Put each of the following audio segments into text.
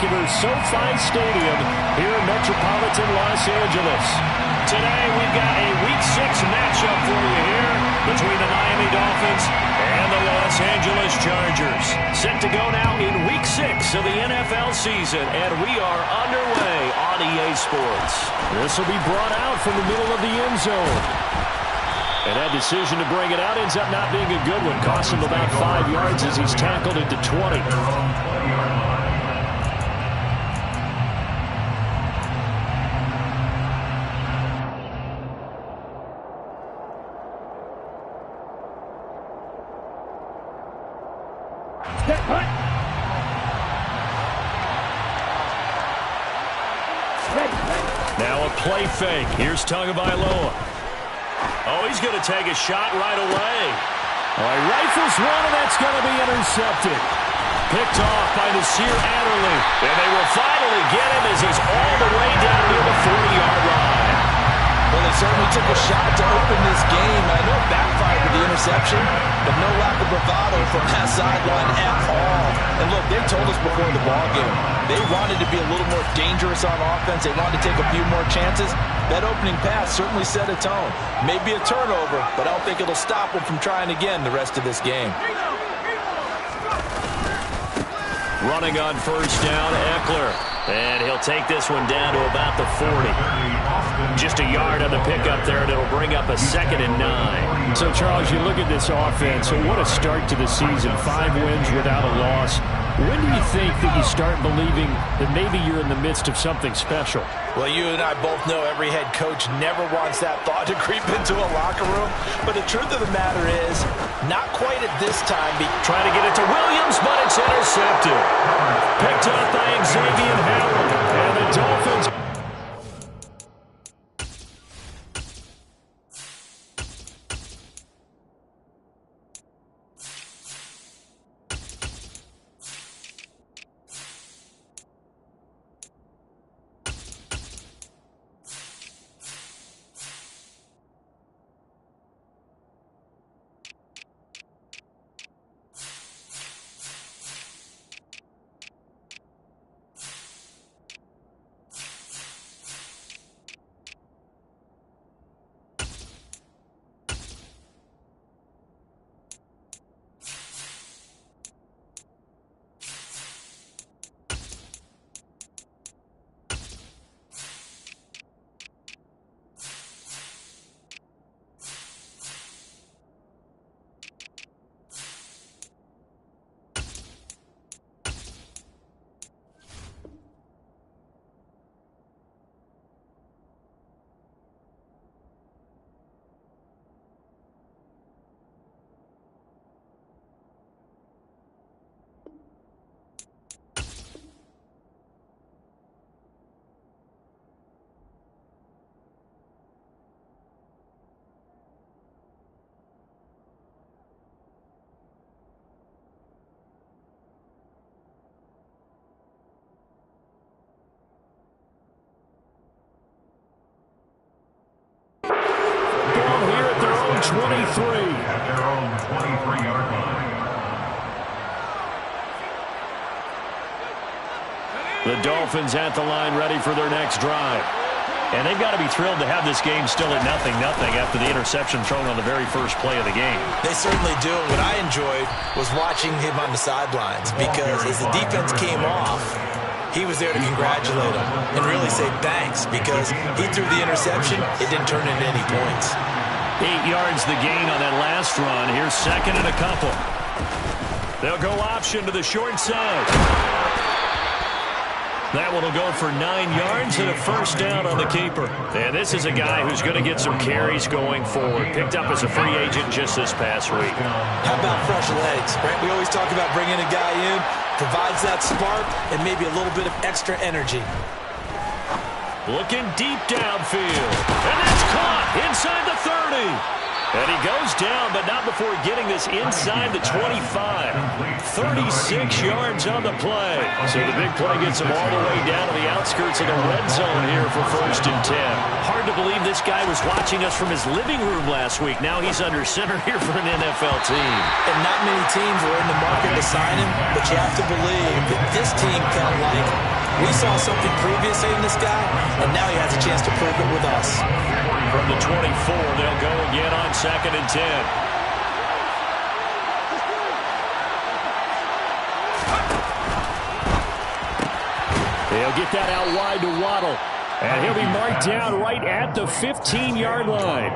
spectacular SoFi Stadium here in metropolitan Los Angeles. Today we've got a Week 6 matchup for you here between the Miami Dolphins and the Los Angeles Chargers. Set to go now in Week 6 of the NFL season, and we are underway on EA Sports. This will be brought out from the middle of the end zone. And that decision to bring it out ends up not being a good one. Costs him about 5 yards as he's tackled into 20. Now a play fake. Here's Tagovailoa. Oh, he's going to take a shot right away. All right, rifles one, and that's going to be intercepted. Picked off by Nasir Adderley. And they will finally get him as he's all the way down near the 40-yard line. Well, they certainly took a shot to open this game. I know it backfired with the interception, but no lack of bravado from that sideline at all. And look, they told us before the ballgame, they wanted to be a little more dangerous on offense. They wanted to take a few more chances. That opening pass certainly set a tone. Maybe a turnover, but I don't think it'll stop them from trying again the rest of this game. Running on first down, Eckler. And he'll take this one down to about the 40. Just a yard on the pickup there, and it'll bring up a 2nd and 9. So, Charles, you look at this offense, so what a start to the season. 5 wins without a loss. When do you think that you start believing that maybe you're in the midst of something special? Well, you and I both know every head coach never wants that thought to creep into a locker room. But the truth of the matter is, not quite at this time. Trying to get it to Williams, but it's intercepted. Picked up by Xavier Howard. And the Dolphins... here at their own 23. At their own 23-yard line. The Dolphins at the line ready for their next drive. And they've got to be thrilled to have this game still at 0-0 after the interception thrown on the very first play of the game. They certainly do. What I enjoyed was watching him on the sidelines because as the defense came off, he was there to congratulate him and really say thanks because he threw the interception. It didn't turn into any points. 8 yards the gain on that last run. Here's 2nd and a couple. They'll go option to the short side. That one will go for 9 yards and a first down on the keeper. And this is a guy who's going to get some carries going forward. Picked up as a free agent just this past week. How about fresh legs, right? We always talk about bringing a guy in, provides that spark and maybe a little bit of extra energy. Looking deep downfield. And that's caught inside the 30. And he goes down, but not before getting this inside the 25. 36 yards on the play. So the big play gets him all the way down to the outskirts of the red zone here for 1st and 10. Hard to believe this guy was watching us from his living room last week. Now he's under center here for an NFL team. And not many teams were in the market to sign him, but you have to believe that this team felt like We saw something previously in this guy, and now he has a chance to prove it with us. From the 24, they'll go again on 2nd and 10. They'll get that out wide to Waddle. And he'll be marked down right at the 15-yard line.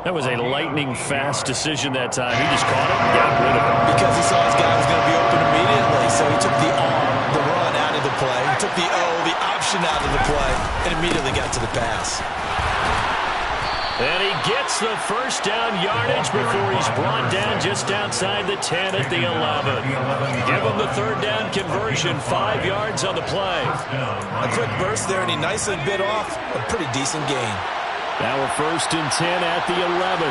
That was a lightning-fast decision that time. He just caught it and got rid of it. Because he saw his guy was going to be open immediately, so he took the R, the run, out of the play. He took the O, the option, out of the play, and immediately got to the pass. And he gets the first down yardage before he's brought down just outside the 10 at the 11. Give him the 3rd down conversion, 5 yards on the play. A quick burst there, and he nicely bit off a pretty decent gain. Now we're 1st and 10 at the 11.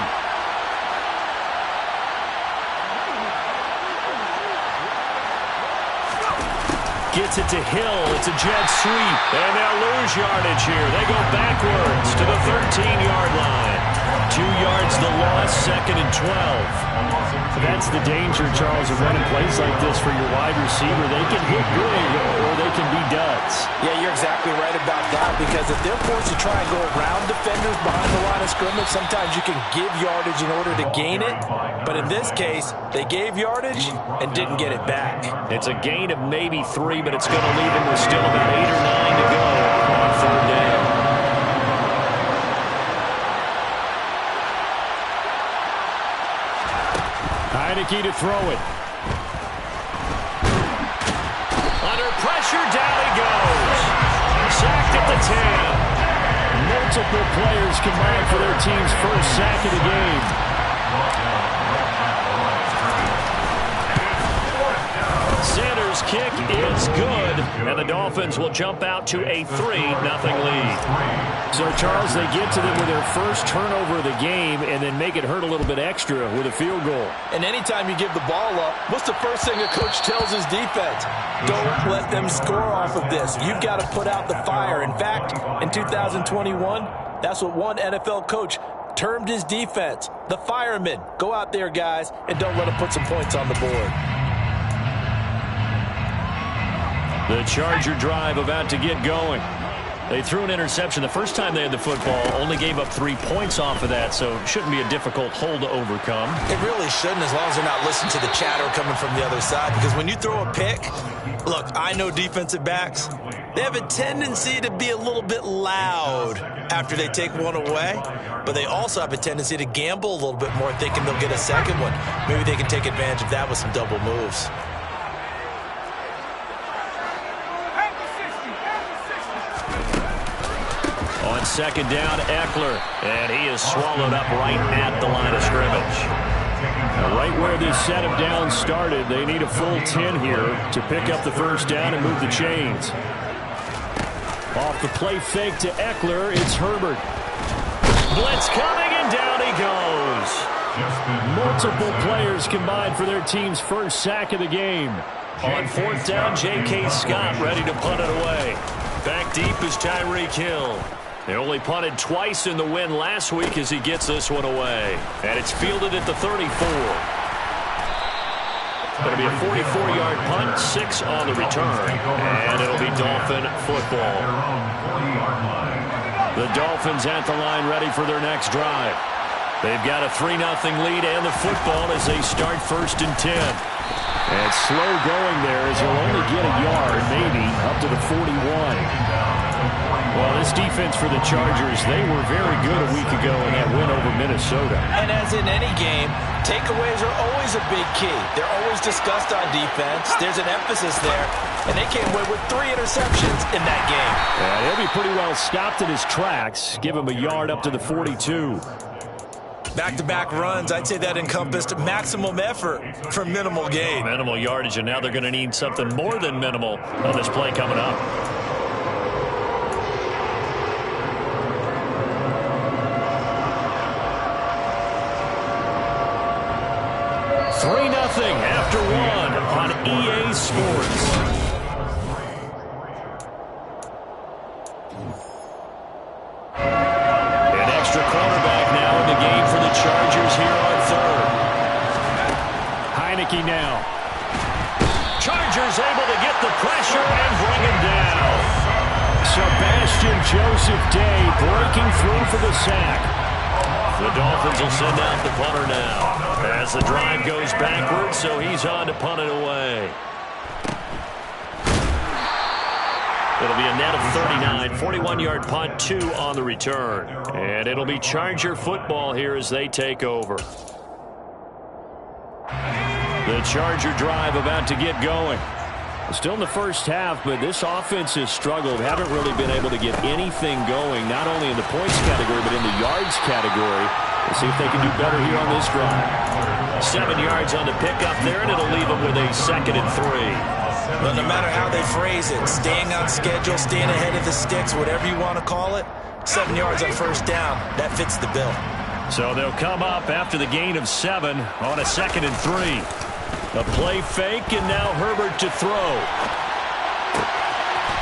Gets it to Hill. It's a jet sweep. And they'll lose yardage here. They go backwards to the 13-yard line. 2 yards the loss, 2nd and 12. That's the danger, Charles, of running plays like this for your wide receiver. They can hit big or they can be duds. Yeah, you're exactly right about that, because if they're forced to try and go around defenders behind the line of scrimmage, sometimes you can give yardage in order to gain it. But in this case, they gave yardage and didn't get it back. It's a gain of maybe 3, but it's going to leave them with still about 8 or 9 to go on 3rd down. Heineke to throw it. Under pressure, down he goes. Sacked at the 10. Multiple players combined for their team's first sack of the game. Sanders' kick is good, and the Dolphins will jump out to a 3-0 lead. So, Charles, they get to them with their first turnover of the game and then make it hurt a little bit extra with a field goal. And anytime you give the ball up, what's the first thing a coach tells his defense? Don't let them score off of this. You've got to put out the fire. In fact, in 2021, that's what one NFL coach termed his defense, the firemen. Go out there, guys, and don't let them put some points on the board. The Charger drive about to get going. They threw an interception the first time they had the football, only gave up 3 points off of that, so it shouldn't be a difficult hole to overcome. It really shouldn't, as long as they're not listening to the chatter coming from the other side, because when you throw a pick, look, I know defensive backs, they have a tendency to be a little bit loud after they take one away, but they also have a tendency to gamble a little bit more, thinking they'll get a second one. Maybe they can take advantage of that with some double moves. On 2nd down, Eckler, and he is swallowed up right at the line of scrimmage. Now, right where this set of downs started, they need a full 10 here to pick up the first down and move the chains. Off the play fake to Eckler, it's Herbert. Blitz coming, and down he goes. Multiple players combined for their team's first sack of the game. On 4th down, J.K. Scott ready to punt it away. Back deep is Tyreek Hill. They only punted twice in the win last week as he gets this one away. And it's fielded at the 34. Going to be a 44-yard punt, 6 on the return. And it'll be Dolphin football. The Dolphins at the line ready for their next drive. They've got a 3-0 lead and the football as they start 1st and 10. And slow going there as you'll only get a yard, maybe, up to the 41. Well, this defense for the Chargers, they were very good a week ago in that win over Minnesota. And as in any game, takeaways are always a big key. They're always discussed on defense. There's an emphasis there. And they came away with 3 interceptions in that game. Yeah, he'll be pretty well stopped in his tracks. Give him a yard up to the 42. Back-to-back runs, I'd say that encompassed maximum effort for minimal gain. Minimal yardage, and now they're going to need something more than minimal on this play coming up. 3-0 after 1 on EA Sports. An extra quarterback now in the game for the Chargers here on 3rd. Heineke now. Chargers able to get the pressure and bring him down. Sebastian Joseph Day breaking through for the sack. The Dolphins will send out the punter now as the drive goes backwards, so he's on to punt it away. It'll be a net of 39, 41-yard punt, 2 on the return. And it'll be Charger football here as they take over. The Charger drive about to get going. Still in the first half, but this offense has struggled. Haven't really been able to get anything going, not only in the points category, but in the yards category. We'll see if they can do better here on this drive. 7 yards on the pickup there, and it'll leave them with a 2nd and 3. Well, no matter how they phrase it, staying on schedule, staying ahead of the sticks, whatever you want to call it, 7 yards on first down, that fits the bill. So they'll come up after the gain of 7 on a 2nd and 3. A play fake, and now Herbert to throw.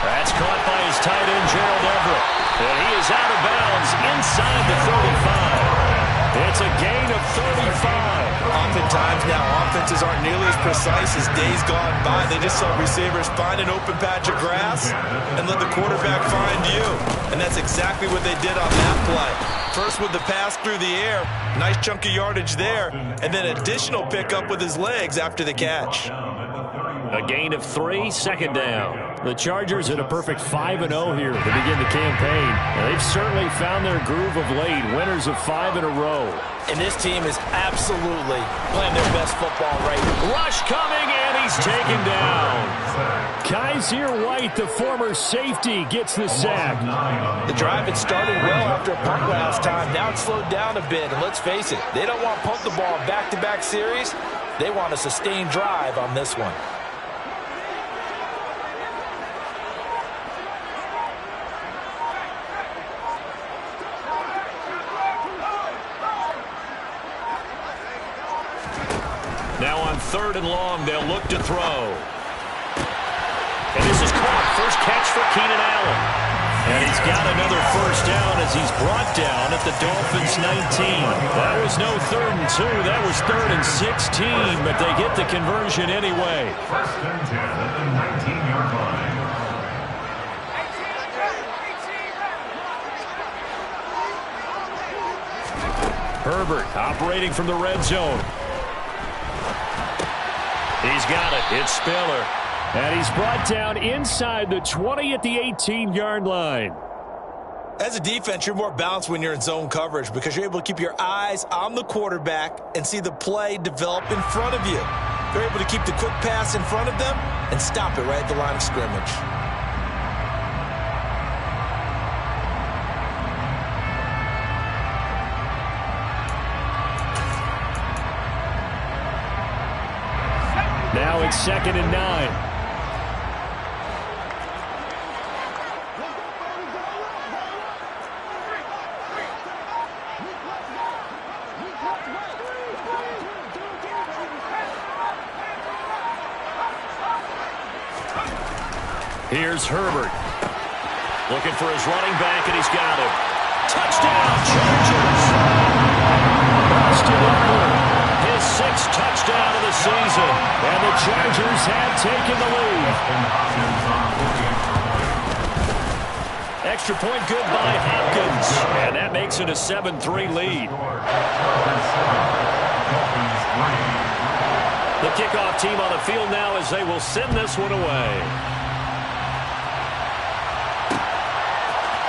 That's caught by his tight end, Gerald Everett. And he is out of bounds inside the 35. It's a gain of 35. Oftentimes now, offenses aren't nearly as precise as days gone by. They just saw receivers find an open patch of grass and let the quarterback find you. And that's exactly what they did on that play. First with the pass through the air, nice chunk of yardage there, and then additional pickup with his legs after the catch. A gain of 3, 2nd down. The Chargers at a perfect 5-0 here to begin the campaign. And they've certainly found their groove of late, winners of 5 in a row. And this team is absolutely playing their best football right now. Rush coming, and he's taken down. Kaiser White, the former safety, gets the sack. The drive had started well after a punt last time. Now it's slowed down a bit, and let's face it, they don't want to punt the ball in back-to-back series. They want a sustained drive on this one. Now on 3rd and long, they'll look to throw. And this is caught. First catch for Keenan Allen. And he's got another first down as he's brought down at the Dolphins' 19. That was no 3rd and 2. That was 3rd and 16, but they get the conversion anyway. 1st and 10 at the 19-yard line. Herbert operating from the red zone. He's got it. It's Spiller. And he's brought down inside the 20 at the 18-yard line. As a defense, you're more balanced when you're in zone coverage because you're able to keep your eyes on the quarterback and see the play develop in front of you. You're able to keep the quick pass in front of them and stop it right at the line of scrimmage. Now it's 2nd and 9. Here's Herbert. Looking for his running back, and he's got him. Touchdown, Chargers! Austin Eckler, his 6th touchdown of the season. And the Chargers have taken the lead. Extra point good by Hopkins. And that makes it a 7-3 lead. The kickoff team on the field now as they will send this one away.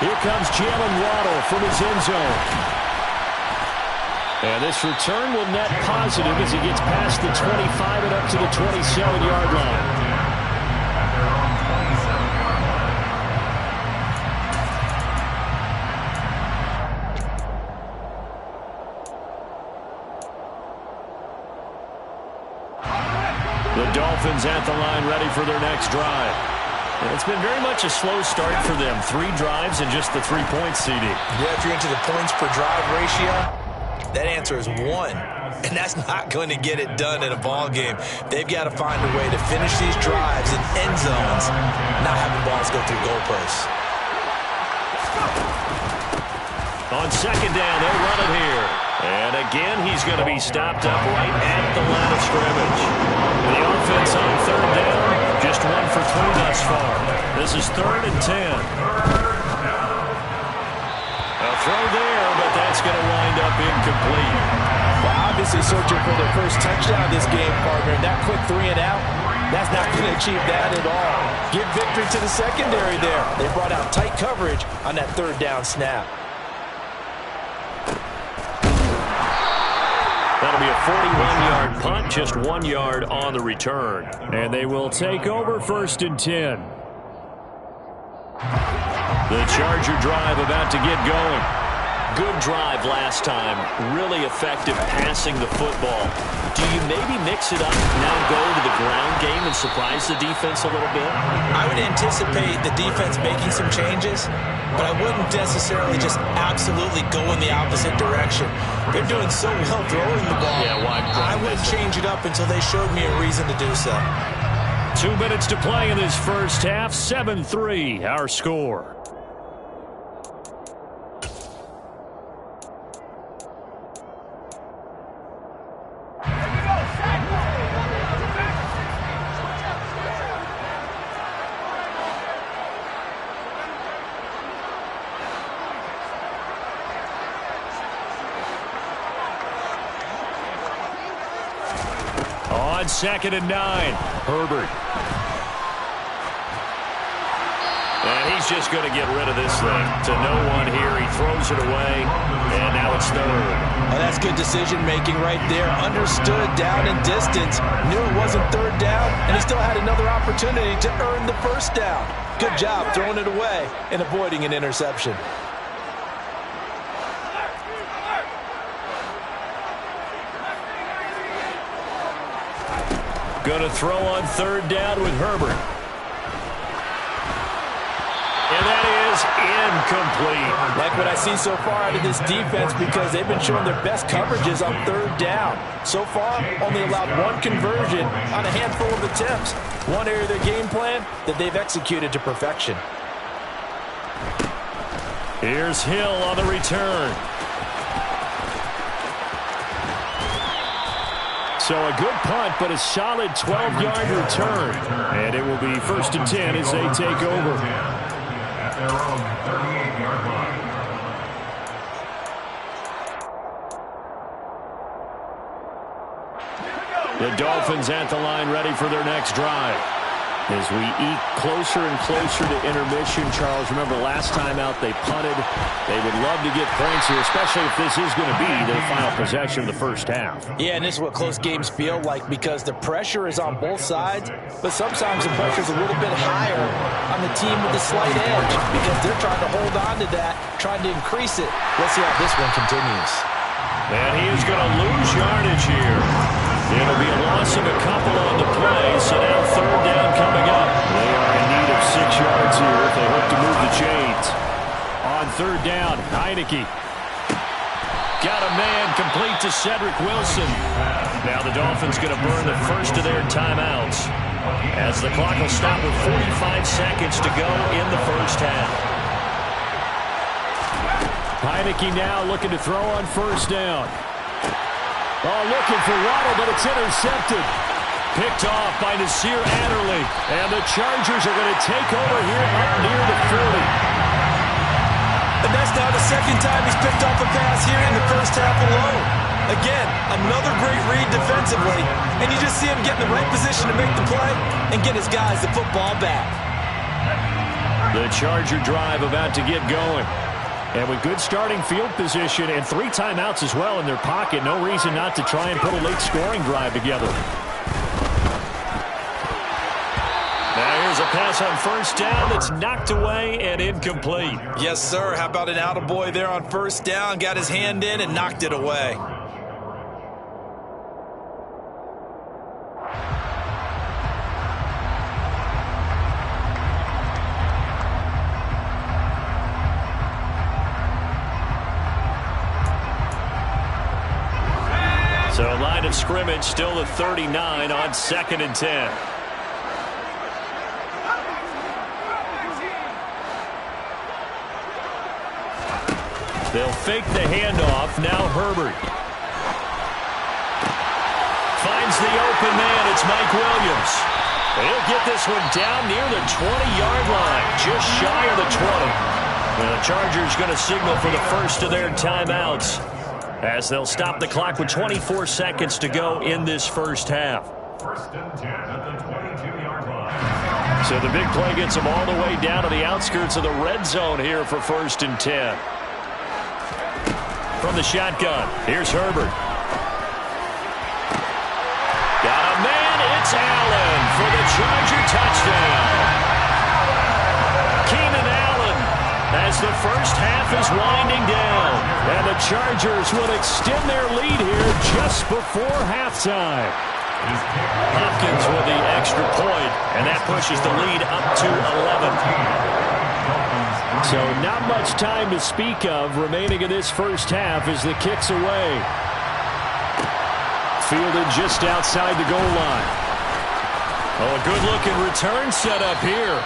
Here comes Jalen Waddle from his end zone. And this return will net positive as he gets past the 25 and up to the 27-yard line. The Dolphins at the line ready for their next drive. And it's been very much a slow start for them. 3 drives and just the 3-point CD. Yeah, if you're into the points per drive ratio, that answer is 1. And that's not going to get it done in a ball game. They've got to find a way to finish these drives in end zones, not having balls go through goalposts. On 2nd down, they'll run it here. And again, he's going to be stopped up right at the line of scrimmage. The offense on 3rd down Just 1 for 3 thus far. This is 3rd and 10. A throw there, but that's going to wind up incomplete. Well, obviously searching for their first touchdown this game, partner. That quick 3 and out, that's not going to achieve that at all. Give victory to the secondary there. They brought out tight coverage on that 3rd down snap. That'll be a 41-yard punt, just 1 yard on the return. And they will take over 1st and 10. The Charger drive about to get going. Good drive last time. Really effective passing the football. Do you maybe mix it up, now go to the ground game and surprise the defense a little bit? I would anticipate the defense making some changes, but I wouldn't necessarily just absolutely go in the opposite direction. They're doing so well throwing the ball. Yeah, why I wouldn't change it up until they showed me a reason to do so. 2 minutes to play in this first half. 7-3, our score. On 2nd and 9, Herbert. And he's just going to get rid of this thing. To no one here. He throws it away, and now it's 3rd. Oh, that's good decision-making right there. Understood down and distance. Knew it wasn't 3rd down, and he still had another opportunity to earn the 1st down. Good job throwing it away and avoiding an interception. Going to throw on 3rd down with Herbert. And that is incomplete. Like what I see so far out of this defense, because they've been showing their best coverages on 3rd down. So far, only allowed 1 conversion on a handful of attempts. One area of their game plan that they've executed to perfection. Here's Hill on the return. So a good punt, but a solid 12-yard return. And it will be 1st and 10 as they take over. At their own 38-yard line. The Dolphins at the line, ready for their next drive. As we eke closer and closer to intermission, Charles, remember last time out they punted. They would love to get points here, especially if this is going to be their final possession of the first half. Yeah, and this is what close games feel like, because the pressure is on both sides, but sometimes the pressure is a little bit higher on the team with the slight edge, because they're trying to hold on to that, trying to increase it. Let's see how this one continues. And he is going to lose yardage here. It'll be a loss of a couple on the play, so now 3rd down coming up. They are in need of 6 yards here if they hope to move the chains. On 3rd down, Heineke. Got a man complete to Cedric Wilson. Now the Dolphins going to burn the first of their timeouts, as the clock will stop with 45 seconds to go in the first half. Heineke now looking to throw on 1st down. Oh, looking for Waddle, but it's intercepted. Picked off by Nasir Adderley. And the Chargers are going to take over here up near the 40. And that's now the 2nd time he's picked off a pass here in the first half alone. Again, another great read defensively. And you just see him get in the right position to make the play and get his guys the football back. The Charger drive about to get going. And with good starting field position and 3 timeouts as well in their pocket, no reason not to try and put a late scoring drive together. Now here's a pass on 1st down that's knocked away and incomplete. Yes, sir. How about an attaboy there on 1st down? Got his hand in and knocked it away. So line of scrimmage still at 39 on 2nd and 10. They'll fake the handoff. Now Herbert finds the open man. It's Mike Williams. He'll get this one down near the 20-yard line, just shy of the 20. And the Chargers going to signal for the first of their timeouts as they'll stop the clock with 24 seconds to go in this first half. First and 10 at the 22-yard line. So the big play gets them all the way down to the outskirts of the red zone here for first and 10. From the shotgun, here's Herbert. Got a man, it's Allen for the Charger touchdown. Keenan Allen as the first half is winding down. And the Chargers will extend their lead here just before halftime. Hopkins with the extra point, and that pushes the lead up to 11. So not much time to speak of remaining in this first half as the kick's away. Fielded just outside the goal line. Oh, a good-looking return set up here.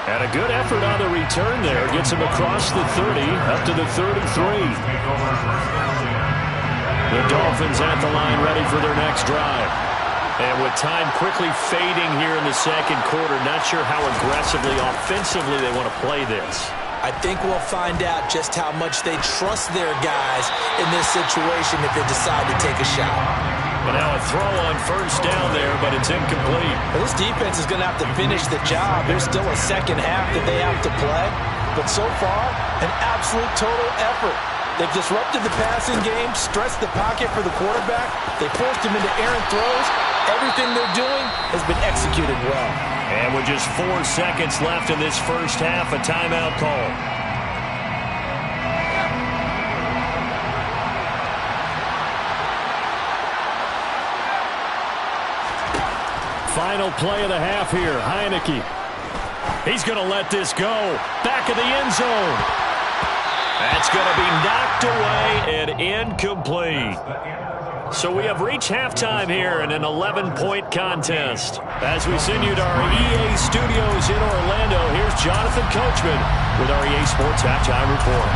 And a good effort on the return there. Gets him across the 30, up to the 33. The Dolphins at the line ready for their next drive. And with time quickly fading here in the second quarter, not sure how aggressively, offensively they want to play this. I think we'll find out just how much they trust their guys in this situation if they decide to take a shot. And now a throw on first down there, but it's incomplete. Well, this defense is going to have to finish the job. There's still a second half that they have to play. But so far, an absolute total effort. They've disrupted the passing game, stressed the pocket for the quarterback. They forced him into errant throws. Everything they're doing has been executed well. And with just 4 seconds left in this first half, a timeout call. Final play of the half here, Heineke. He's going to let this go. Back of the end zone. That's going to be knocked away and incomplete. So we have reached halftime here in an 11-point contest. As we send you to our EA studios in Orlando, here's Jonathan Coachman with our EA Sports Halftime Report.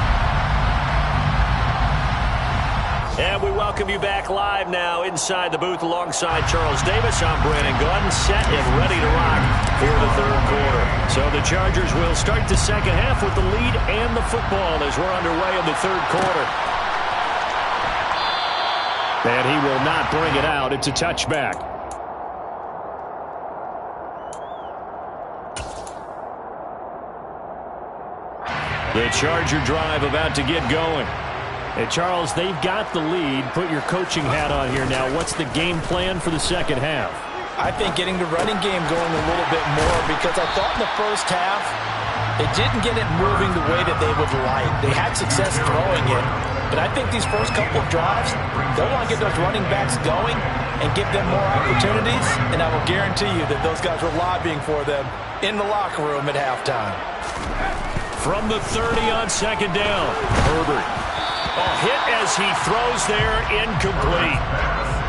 And we welcome you back live now inside the booth alongside Charles Davis. I'm Brandon Gordon, set and ready to rock for the third quarter. So the Chargers will start the second half with the lead and the football as we're underway in the third quarter. And he will not bring it out. It's a touchback. The Charger drive about to get going. Hey, Charles, they've got the lead. Put your coaching hat on here now. What's the game plan for the second half? I think getting the running game going a little bit more because I thought in the first half they didn't get it moving the way that they would like. They had success throwing it, but I think these first couple of drives, they'll want to get those running backs going and give them more opportunities, and I will guarantee you that those guys were lobbying for them in the locker room at halftime. From the 30 on second down, Herbert. A hit as he throws there, incomplete.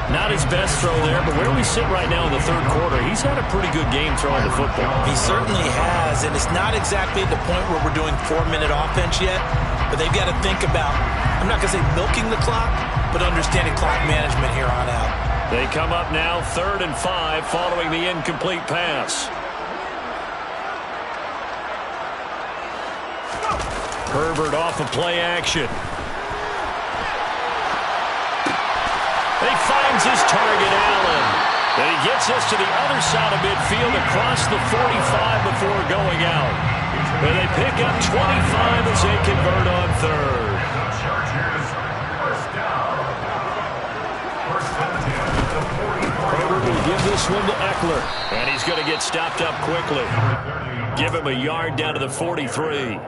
Not his best throw there, but where we sit right now in the third quarter, he's had a pretty good game throwing the football. He certainly has, and it's not exactly the point where we're doing 4-minute offense yet, but they've got to think about, I'm not going to say milking the clock, but understanding clock management here on out. They come up now 3rd and 5 following the incomplete pass. Herbert off of play action. He finds his target, Allen. And he gets us to the other side of midfield across the 45 before going out. And they pick up 25 as they convert on 3rd. Herbert will give this one to Eckler. And he's going to get stopped up quickly. Give him a yard down to the 43.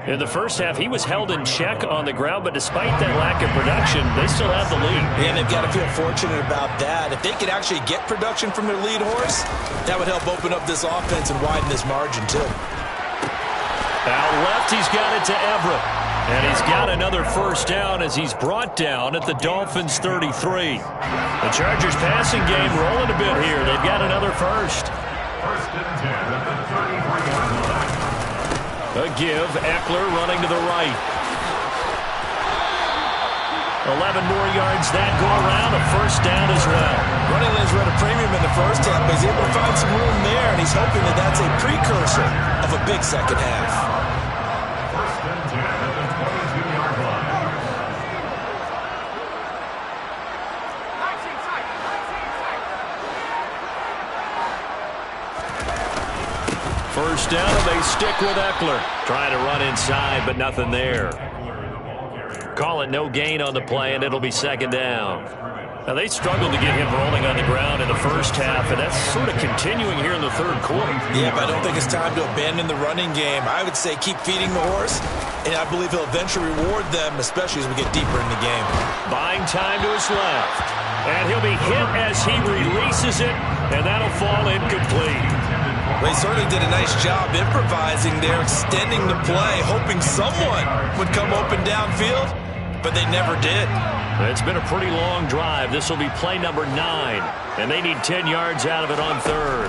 In the first half, he was held in check on the ground, but despite that lack of production, they still have the lead. And they've got to feel fortunate about that. If they could actually get production from their lead horse, that would help open up this offense and widen this margin, too. Out left, he's got it to Everett. And he's got another first down as he's brought down at the Dolphins' 33. The Chargers' passing game rolling a bit here. They've got another first. First and 10 at the 33-yard line. A give, Eckler running to the right. 11 more yards that go around, a first down as well. Running lanes were at a premium in the first half, but he's able to find some room there, and he's hoping that that's a precursor of a big second half. First and 10 at the 22-yard line. First down, and they stick with Eckler. Trying to run inside, but nothing there. Call it no gain on the play, and it'll be second down. Now, they struggled to get him rolling on the ground in the first half, and that's sort of continuing here in the third quarter. Yeah, but I don't think it's time to abandon the running game. I would say keep feeding the horse, and I believe he'll eventually reward them, especially as we get deeper in the game. Buying time to his left. And he'll be hit as he releases it, and that'll fall incomplete. Well, he certainly did a nice job improvising there, extending the play, hoping someone would come open downfield, but they never did. It's been a pretty long drive. This will be play number 9, and they need 10 yards out of it on third.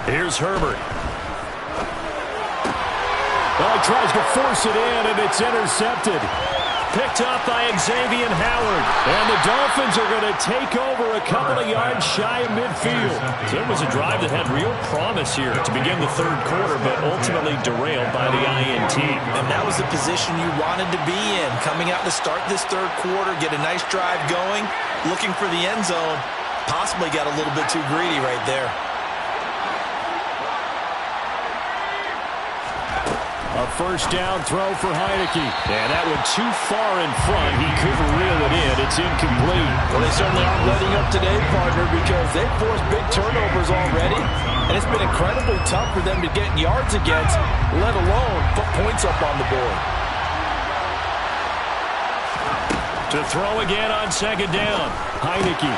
Here's Herbert. Well, he tries to force it in, and it's intercepted. Picked up by Xavier Howard. And the Dolphins are going to take over a couple of yards shy of midfield. So it was a drive that had real promise here to begin the third quarter, but ultimately derailed by the INT. And that was the position you wanted to be in. Coming out to start this third quarter, get a nice drive going, looking for the end zone. Possibly got a little bit too greedy right there. A first down throw for Heineke. And that went too far in front. He couldn't reel it in. It's incomplete. Well, they certainly aren't letting up today, partner, because they've forced big turnovers already. And it's been incredibly tough for them to get yards against, let alone put points up on the board. To throw again on second down. Heineke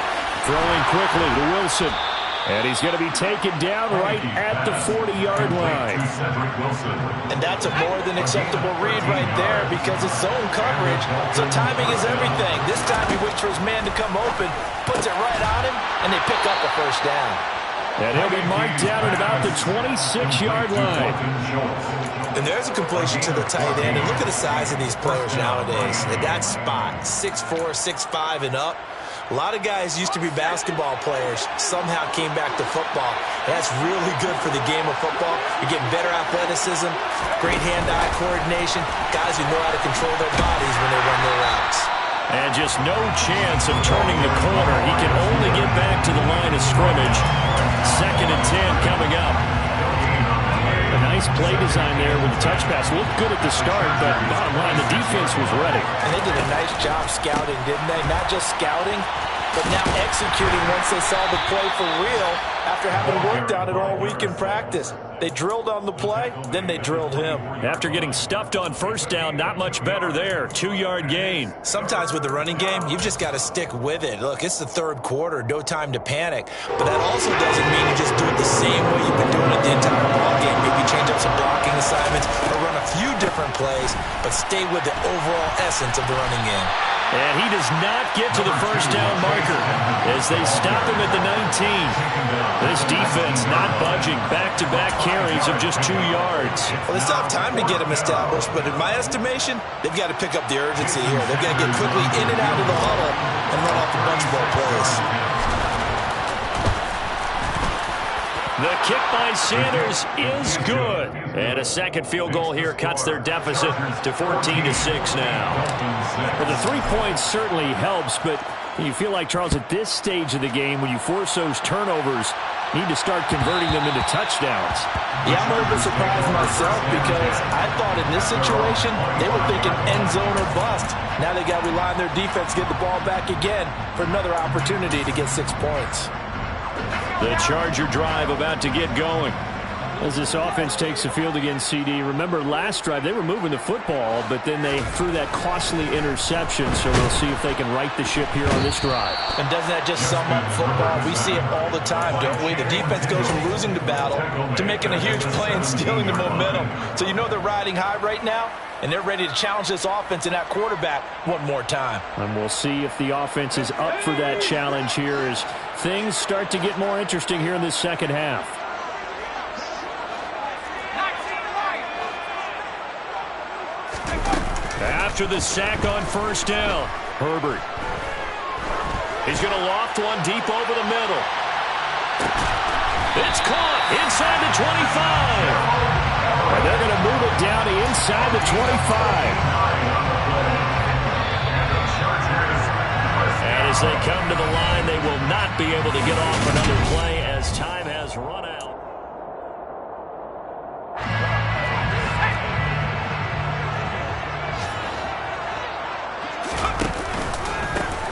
throwing quickly to Wilson. And he's going to be taken down right at the 40-yard line. And that's a more than acceptable read right there because it's zone coverage, so timing is everything. This time he waits for his man to come open, puts it right on him, and they pick up a first down. And he'll be marked down at about the 26-yard line. And there's a completion to the tight end. And look at the size of these players nowadays. At that spot, 6'4", 6'5", and up. A lot of guys used to be basketball players, somehow came back to football. That's really good for the game of football. You're getting better athleticism, great hand-eye coordination, guys who know how to control their bodies when they run their routes. And just no chance of turning the corner. He can only get back to the line of scrimmage. Second and 10 coming up. A nice play design there with the touch pass. Looked good at the start, but bottom line, the defense was ready. And they did a nice job scouting, didn't they? Not just scouting, but now executing once they saw the play for real after having worked on it all week in practice. They drilled on the play, then they drilled him. After getting stuffed on first down, not much better there. 2-yard gain. Sometimes with the running game, you've just got to stick with it. Look, it's the third quarter, no time to panic. But that also doesn't mean you just do it the same way you've been doing it the entire ballgame. Maybe change up some blocking assignments or run a few different plays, but stay with the overall essence of the running game. And he does not get to the first down marker as they stop him at the 19. This defense not budging. Back-to-back carries of just 2 yards. Well, they still have time to get him established, but in my estimation, they've got to pick up the urgency here. They've got to get quickly in and out of the huddle and run off a bunch more plays. The kick by Sanders is good. And a second field goal here cuts their deficit to 14-6 now. Well, the 3 points certainly helps, but you feel like, Charles, at this stage of the game, when you force those turnovers, you need to start converting them into touchdowns. Yeah, I'm a little bit surprised myself because I thought in this situation, they were thinking end zone or bust. Now they got to rely on their defense to get the ball back again for another opportunity to get 6 points. The Charger drive about to get going. As this offense takes the field against CD, remember last drive they were moving the football, but then they threw that costly interception, so we'll see if they can right the ship here on this drive. And doesn't that just sum up football? We see it all the time, don't we? The defense goes from losing the battle to making a huge play and stealing the momentum. So you know they're riding high right now, and they're ready to challenge this offense and that quarterback one more time. And we'll see if the offense is up for that challenge here as things start to get more interesting here in this second half. After the sack on first down, Herbert. He's going to loft one deep over the middle. It's caught inside the 25. And they're going to move it down to inside the 25. And as they come to the line, they will not be able to get off another play as time has run out.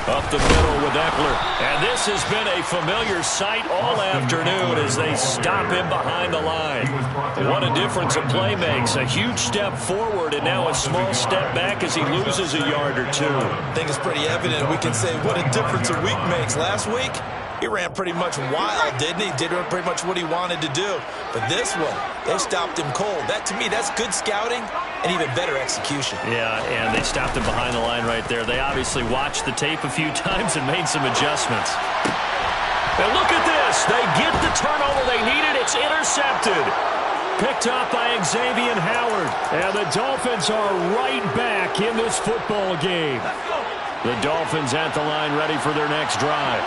Up the middle with Eckler. And this has been a familiar sight all afternoon as they stop him behind the line. What a difference a play makes. A huge step forward and now a small step back as he loses a yard or two. I think it's pretty evident. We can say what a difference a week makes. Last week, he ran pretty much wild, didn't he? Did pretty much what he wanted to do. But this one, they stopped him cold. That, to me, that's good scouting and even better execution. Yeah, and they stopped him behind the line right there. They obviously watched the tape a few times and made some adjustments. And look at this. They get the turnover they needed. It's intercepted. Picked up by Xavier Howard. And the Dolphins are right back in this football game. The Dolphins at the line ready for their next drive.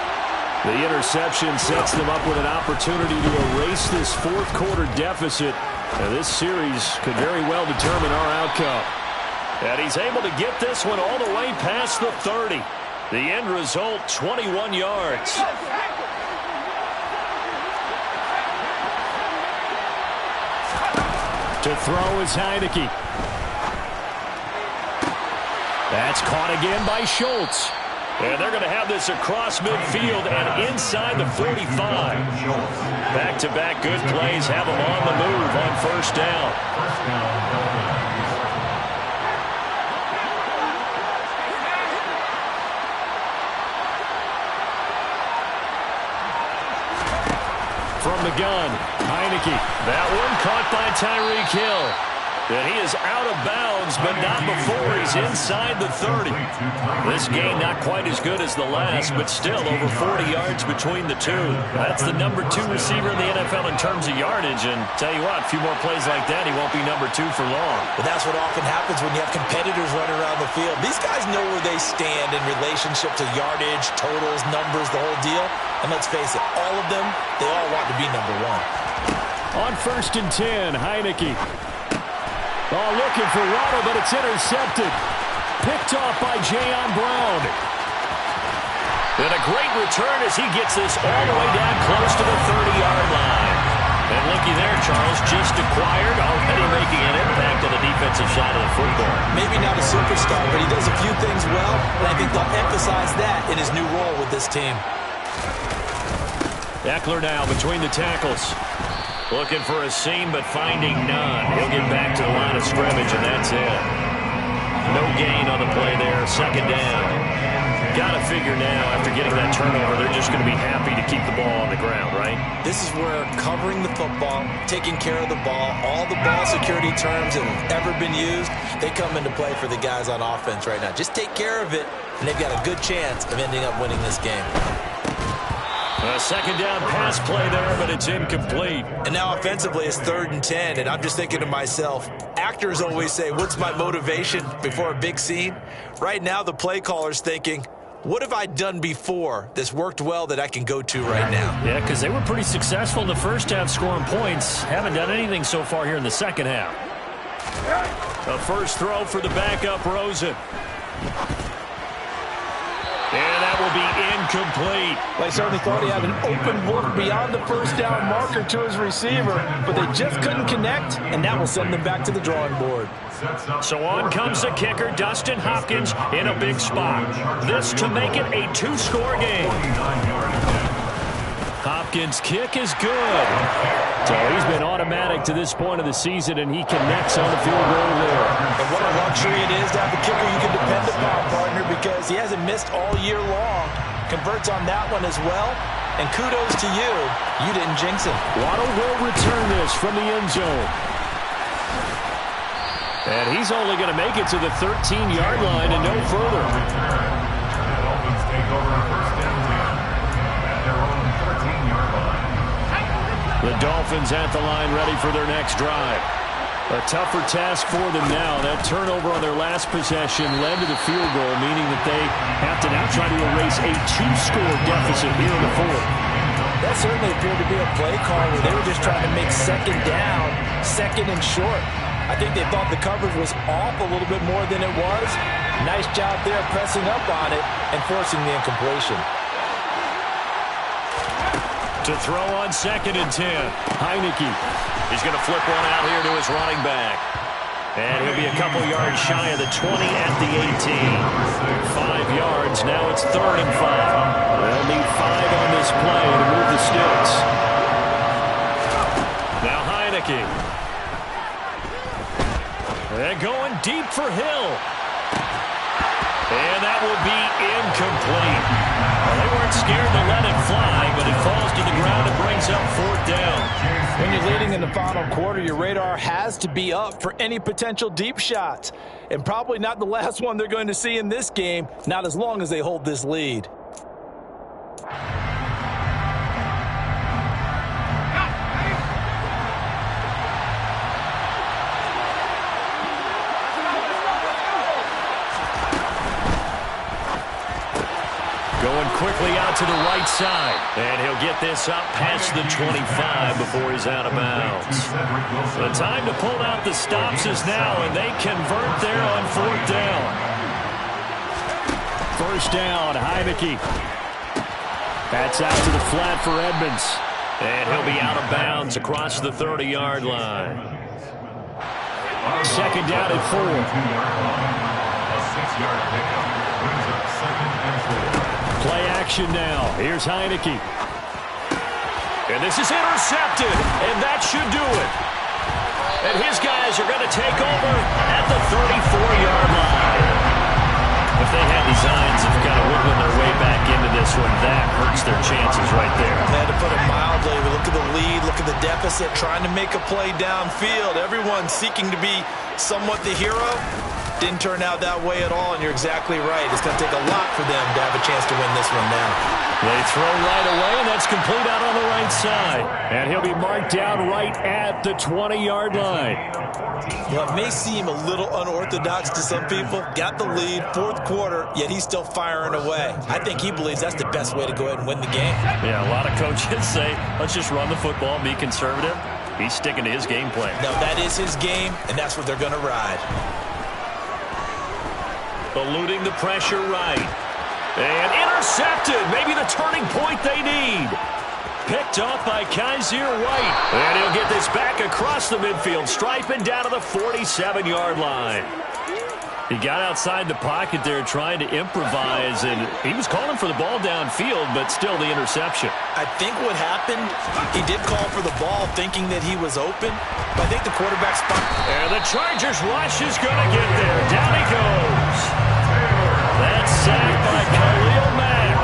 The interception sets them up with an opportunity to erase this fourth quarter deficit. And this series could very well determine our outcome. And he's able to get this one all the way past the 30. The end result, 21 yards. To throw is Heineke. That's caught again by Schultz. And they're going to have this across midfield and inside the 45. Back-to-back good plays have them on the move on first down. From the gun, Heineke. That one caught by Tyreek Hill. And he is out of bounds, but not before he's inside the 30. This game not quite as good as the last, but still over 40 yards between the two. That's the number 2 receiver in the NFL in terms of yardage. And tell you what, a few more plays like that, he won't be number 2 for long. But that's what often happens when you have competitors running around the field. These guys know where they stand in relationship to yardage, totals, numbers, the whole deal. And let's face it, all of them, they all want to be number 1. On first and 10, Heineke. Oh, looking for Waddle, but it's intercepted. Picked off by Jayon Brown. And a great return as he gets this all the way down close to the 30-yard line. And looky there, Charles, just acquired, already making an impact on the defensive side of the football. Maybe not a superstar, but he does a few things well, and I think they'll emphasize that in his new role with this team. Eckler now between the tackles. Looking for a seam, but finding none. He'll get back to the line of scrimmage, and that's it. No gain on the play there. Second down. Got to figure now, after getting that turnover, they're just going to be happy to keep the ball on the ground, right? This is where covering the football, taking care of the ball, all the ball security terms that have ever been used, they come into play for the guys on offense right now. Just take care of it, and they've got a good chance of ending up winning this game. A second down pass play there, but it's incomplete. And now offensively it's 3rd and 10, and I'm just thinking to myself, actors always say, what's my motivation before a big scene? Right now the play caller's thinking, what have I done before that's worked well that I can go to right now? Yeah, because they were pretty successful in the first half scoring points. Haven't done anything so far here in the second half. A first throw for the backup, Rosen. And that will be incomplete. Well, I certainly thought he had an open look beyond the first down marker to his receiver, but they just couldn't connect, and that will send them back to the drawing board. So on comes the kicker, Dustin Hopkins, in a big spot. This to make it a 2-score game. Hopkins' kick is good. So he's been automatic to this point of the season, and he connects on the field goal there. And what a luxury it is to have a kicker you can depend upon, partner, because he hasn't missed all year long. Converts on that one as well. And kudos to you. You didn't jinx him. Waddle will return this from the end zone. And he's only going to make it to the 13-yard line and no further. The Dolphins take over first and 10 at their own 13-yard line. The Dolphins at the line ready for their next drive. A tougher task for them now. That turnover on their last possession led to the field goal, meaning that they have to now try to erase a 2-score deficit here in the fourth. That certainly appeared to be a play call where they were just trying to make second down, second and short. I think they thought the coverage was off a little bit more than it was. Nice job there pressing up on it and forcing the incompletion. To throw on 2nd and 10. Heineke. He's going to flip one out here to his running back. And he'll be a couple yards shy of the 20 at the 18. 5 yards. Now it's 3rd and 5. They'll need 5 on this play to move the sticks. Now Heineke. And going deep for Hill. And that will be incomplete. Well, they weren't scared to let it fly, but it falls to the ground and brings up 4th down. When you're leading in the final quarter, your radar has to be up for any potential deep shots. And probably not the last one they're going to see in this game, not as long as they hold this lead. Going quickly out to the right side. And he'll get this up past the 25 before he's out of bounds. The time to pull out the stops is now, and they convert there on 4th down. 1st down, Heineke. That's out to the flat for Edmonds. And he'll be out of bounds across the 30-yard line. 2nd down at 4. A 6-yard pickup brings up 2nd and 4. Play action now. Here's Heineke. And this is intercepted, and that should do it. And his guys are going to take over at the 34-yard line. If they had designs of kind of wiggling their way back into this one, that hurts their chances right there. To put it mildly, look at the lead, look at the deficit, trying to make a play downfield. Everyone seeking to be somewhat the hero. Didn't turn out that way at all, and you're exactly right. It's going to take a lot for them to have a chance to win this one now. They throw right away, and that's complete out on the right side. And he'll be marked down right at the 20-yard line. Well, it may seem a little unorthodox to some people. Got the lead, 4th quarter, yet he's still firing away. I think he believes that's the best way to go ahead and win the game. Yeah, a lot of coaches say, let's just run the football, be conservative. He's sticking to his game plan. No, that is his game, and that's what they're going to ride. Eluding the pressure right. And intercepted. Maybe the turning point they need. Picked off by Kaiser White. And he'll get this back across the midfield, striping down to the 47-yard line. He got outside the pocket there trying to improvise, and he was calling for the ball downfield, but still the interception. I think what happened, he did call for the ball thinking that he was open, but I think the quarterback spot. And the Chargers rush is going to get there. Down he goes. That's sacked by Khalil Mack.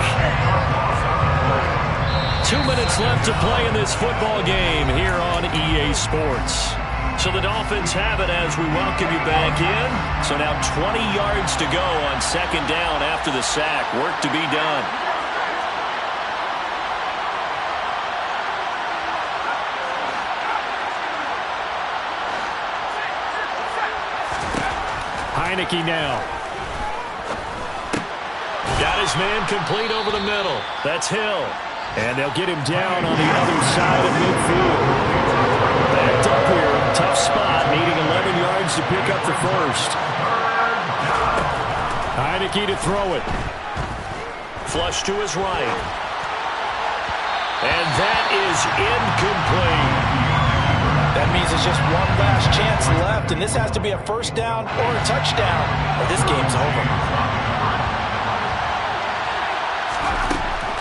2 minutes left to play in this football game here on EA Sports. So the Dolphins have it as we welcome you back in. So now 20 yards to go on 2nd down after the sack. Work to be done. Heineke now. Got his man complete over the middle. That's Hill. And they'll get him down on the other side of midfield. Backed up here. Tough spot. Needing 11 yards to pick up the first. Heineke to throw it. Flush to his right. And that is incomplete. That means it's just one last chance left, and this has to be a 1st down or a touchdown, or this game's over.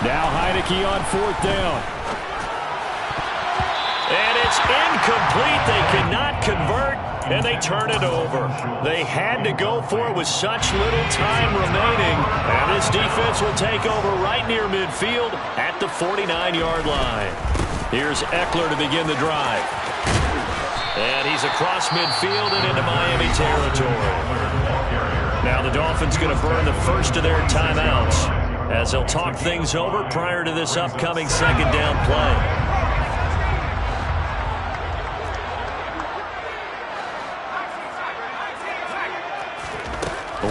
Now Heineke on 4th down. And it's incomplete. They cannot convert, and they turn it over. They had to go for it with such little time remaining. And this defense will take over right near midfield at the 49-yard line. Here's Eckler to begin the drive. And he's across midfield and into Miami territory. Now the Dolphins going to burn the first of their timeouts as they'll talk things over prior to this upcoming 2nd down play.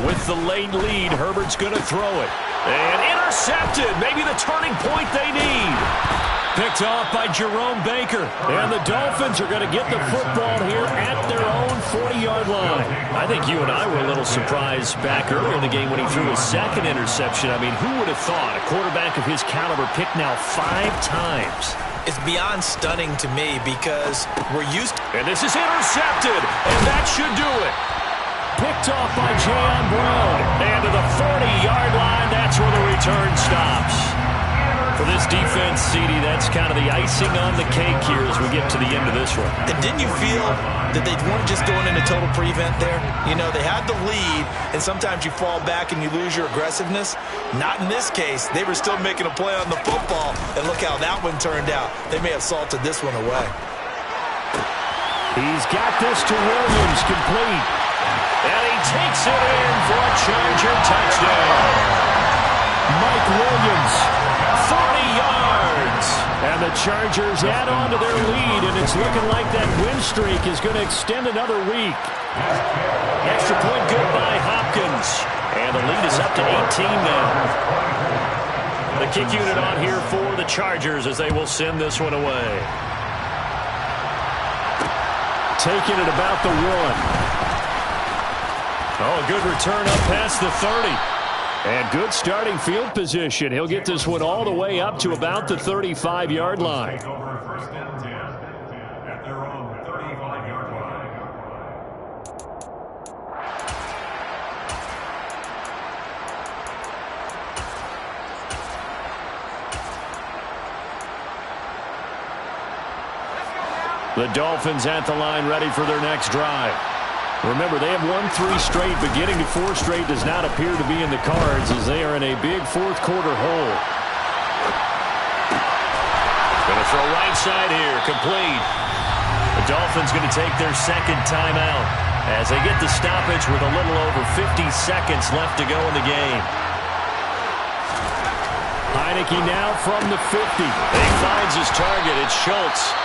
With the late lead, Herbert's going to throw it. And intercepted. Maybe the turning point they need. Picked off by Jerome Baker. And the Dolphins are going to get the football here at their own 40-yard line. I think you and I were a little surprised back earlier in the game when he threw his second interception. I mean, who would have thought a quarterback of his caliber picked now 5 times? It's beyond stunning to me because we're used to... And this is intercepted. And that should do it. Picked off by Jayon Brown. And to the 40-yard line, that's where the return stops. For this defense, CD, that's kind of the icing on the cake here as we get to the end of this one. And didn't you feel that they weren't just going into total prevent there? You know, they had the lead, and sometimes you fall back and you lose your aggressiveness. Not in this case. They were still making a play on the football, and look how that one turned out. They may have salted this one away. He's got this to Williams, complete. And he takes it in for a Charger touchdown. Mike Williams, 40 yards. And the Chargers add on to their lead, and it's looking like that win streak is going to extend another week. Extra point good by Hopkins. And the lead is up to 18 now. The kick unit on here for the Chargers as they will send this one away. Taking it about the 1. Oh, good return up past the 30. And good starting field position. He'll get this one all the way up to about the 35-yard line. Take over first and 10 at their own 35-yard line. The Dolphins at the line ready for their next drive. Remember, they have won 3 straight, but getting to 4 straight does not appear to be in the cards as they are in a big fourth-quarter hole. Going to throw right side here, complete. The Dolphins going to take their second timeout as they get the stoppage with a little over 50 seconds left to go in the game. Heineke now from the 50. He finds his target. It's Schultz.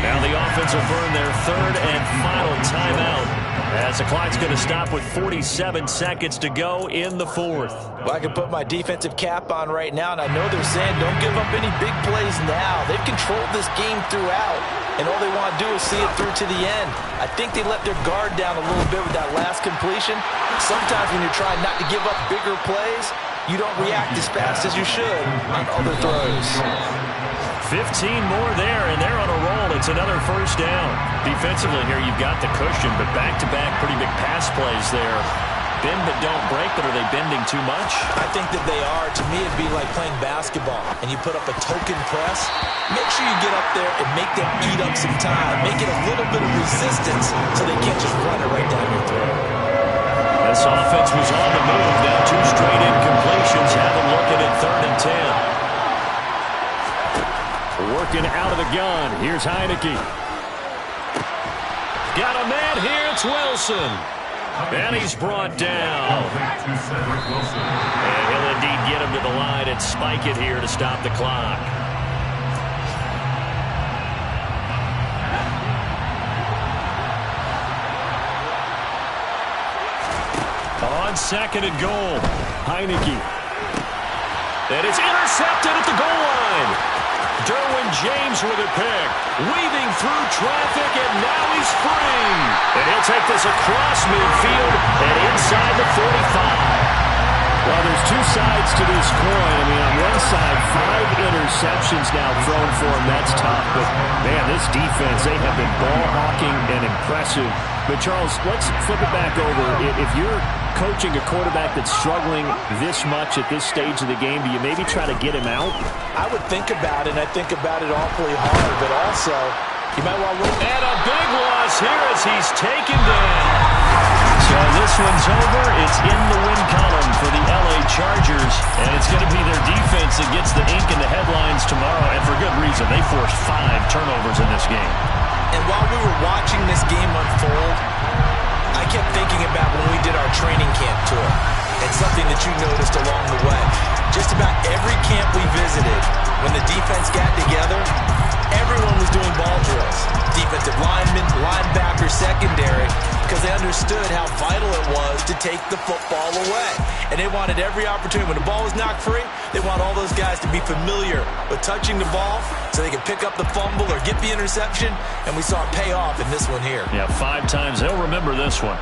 Now the offense will burn their third and final timeout as the clock's going to stop with 47 seconds to go in the fourth. Well, I can put my defensive cap on right now, and I know they're saying don't give up any big plays now. They've controlled this game throughout, and all they want to do is see it through to the end. I think they let their guard down a little bit with that last completion. Sometimes when you're trying not to give up bigger plays, you don't react as fast as you should on other throws. 15 more there, and they're on a roll. It's another first down. Defensively here, you've got the cushion, but back-to-back pretty big pass plays there. Bend but don't break, but are they bending too much? I think that they are. To me, it'd be like playing basketball, and you put up a token press. Make sure you get up there and make them eat up some time. Make it a little bit of resistance so they can't just run it right down your throat. This offense was on the move. Now 2 straight incompletions. Have them looking at 3rd and 10. Working out of the gun. Here's Heineke. Got a man here. It's Wilson. And he's brought down. And he'll indeed get him to the line and spike it here to stop the clock. On 2nd and goal, Heineke. And it's intercepted at the goal line. Derwin James with a pick. Weaving through traffic, and now he's free. And he'll take this across midfield and inside the 45. Well, there's 2 sides to this coin. I mean, on one side, 5 interceptions now thrown for him. That's tough. But, man, this defense, they have been ball hawking and impressive. But, Charles, let's flip it back over. If you're coaching a quarterback that's struggling this much at this stage of the game, do you maybe try to get him out? I would think about it, and I think about it awfully hard. But also, you might want to look. And a big loss here as he's taken down. So this one's over. It's in the win column for the LA Chargers, and it's going to be their defense that gets the ink in the headlines tomorrow, and for good reason. They forced 5 turnovers in this game. And while we were watching this game unfold, I kept thinking about when we did our training camp tour, and something that you noticed along the way. Just about every camp we visited, when the defense got together, everyone was doing ball drills. Defensive linemen, linebackers, secondary, because they understood how vital it was to take the football away. And they wanted every opportunity. When the ball was knocked free, they want all those guys to be familiar with touching the ball so they can pick up the fumble or get the interception. And we saw it pay off in this one here. Yeah, 5 times. They'll remember this one.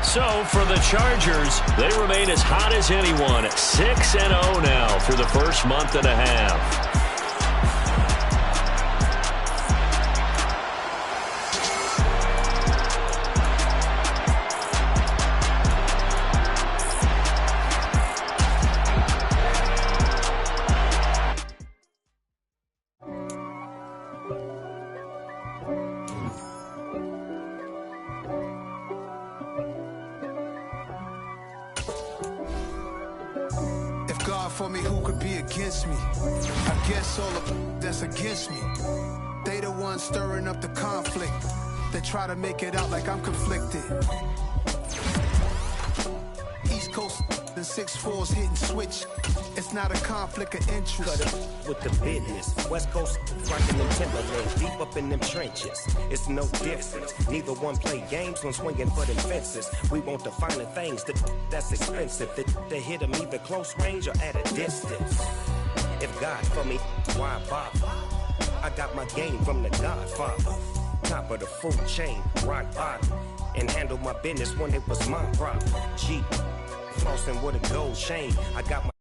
So for the Chargers, they remain as hot as anyone at 6-0 now through the first month and a half. For me, who could be against me? I guess all of that's against me. They the ones stirring up the conflict. They try to make it out like I'm conflicted. East Coast and 6'4's hitting switch. It's not a conflict of interest. Cut up with the business. West Coast rocking them Timberlands deep up in them trenches. It's no difference. Neither one play games when swinging for them fences. We want the finer things that's expensive. They hit them either close range or at a distance. If God for me, why bother? I got my game from the Godfather. Top of the food chain, rock bottom. And handle my business when it was my problem. Jeep. Flossing with a gold chain. I got my